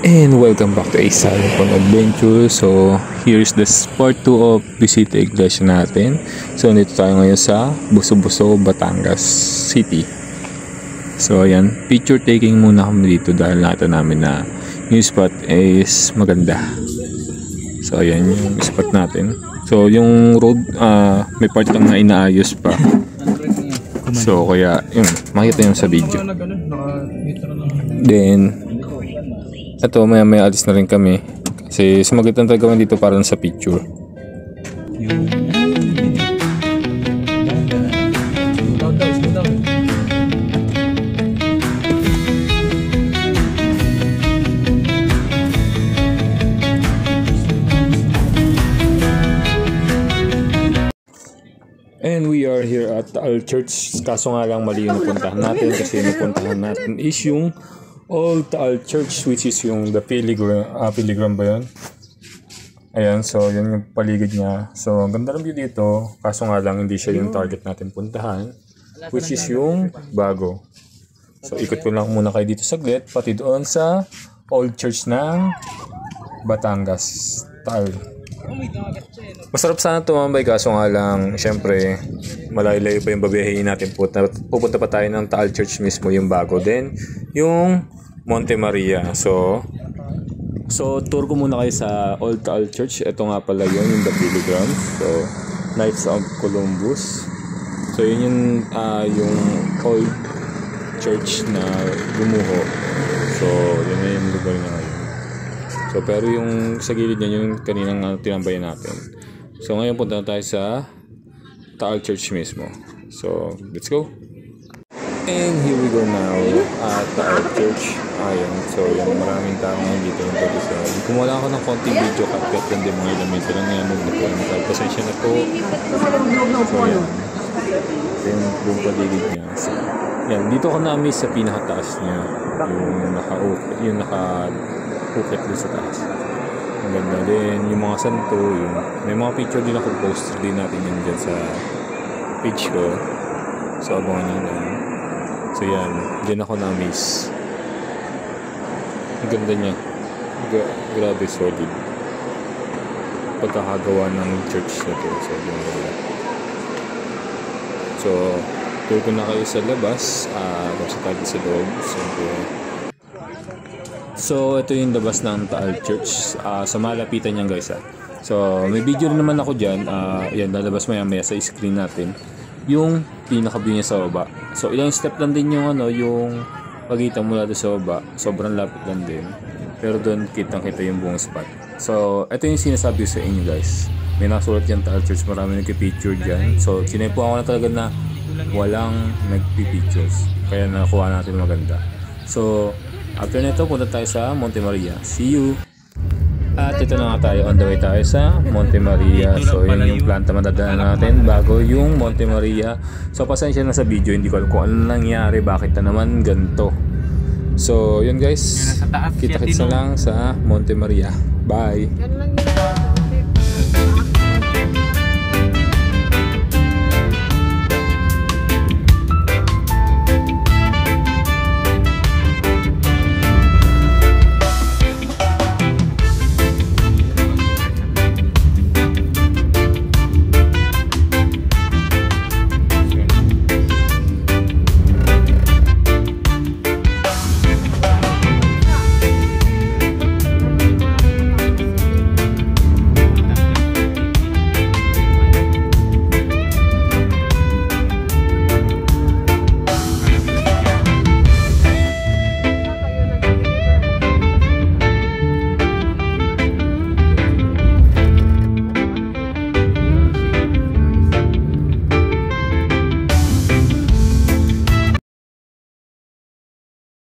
And welcome back to Salapon Adventure. So here's the part 2 of Bisita Iglesia natin. So nandito tayo ngayon sa Buso-Buso, Batangas City. So ayan, picture taking muna kami dito dahil nakita namin na yung spot is maganda. So ayan yung spot natin. So yung road, may part lang na inaayos pa. So kaya yun, makita yun sa video. Then ito, may alis na rin kami kasi sumagitan tayo gawin dito para sa picture. And we are here at Taal Church. Kaso nga lang mali yung napuntahan natin kasi napuntahan natin is yung Old Taal Church, which is yung the Pilgrim ba yun? Ayan, so yun yung paligid niya. So ang ganda ng view dito, kaso nga lang hindi siya yung target natin puntahan, which is yung bago. So ikot ko lang muna kayo dito saglit, pati doon sa Old Church ng Batangas, Taal. Masarap sana tumambay, kaso nga lang syempre malayo-layo pa yung babiyahin natin. Pupunta pa tayo ng Taal Church mismo, yung bago. Then yung Monte Maria. So tour ko muna kayo sa Old Taal Church. Ito nga pala yun, yung The Pilgrim. So Knights of Columbus. So yun yung old church na gumuho. So yun na yung lugar niya ngayon. So pero yung sa gilid niya yung kaninang tinambayan natin. So ngayon punta na tayo sa Taal Church mismo. So let's go. And here we go now at Taal Church. Ayan, so yung maraming tao ngayon dito ng Totisa. Kumuha ako ng konting video cut lang din mga ilang minutes lang yan. Pasensya na po. So yan. So yung buong paligid niya. So, yan, dito ko na-miss sa pinakataas niya. Yung naka-ukit doon sa taas. Ang ganda din. Yung mga santo, may mga picture din ako, poster din natin yan dyan sa page ko. So abangan nyo lang. So yan, dyan ako na-miss. Ang ganda niya. Grabe solid. Pagkakagawa ng church na to. So ganda. So tour ko na kayo sa labas. Kasi tayo sa loob. So ito yung labas ng Taal Church. Sa malapitan niyan guys. So may video rin naman ako dyan. Yan, lalabas maya sa screen natin yung pinaka-view niya sa baba. So ilang step lang din yung yung pagitan mula doon sa baba. Sobrang lapit lang din. Pero doon kitang-kita yung buong spot. So ito yung sinasabi sa inyo guys. May nasulat yan Taal Church. Marami nagpipicture dyan. So sinepo ako na talaga na walang nagpipictures. Kaya nakuha natin maganda. So after nito punta tayo sa Monte Maria. See you! At ito na nga tayo, on the way tayo sa Monte Maria. So yun yung planta madadaanan natin bago yung Monte Maria. So pasensya na sa video, hindi ko alam kung ano nangyari, bakit na naman ganito. So yun guys, kita-kits na lang sa Monte Maria. Bye!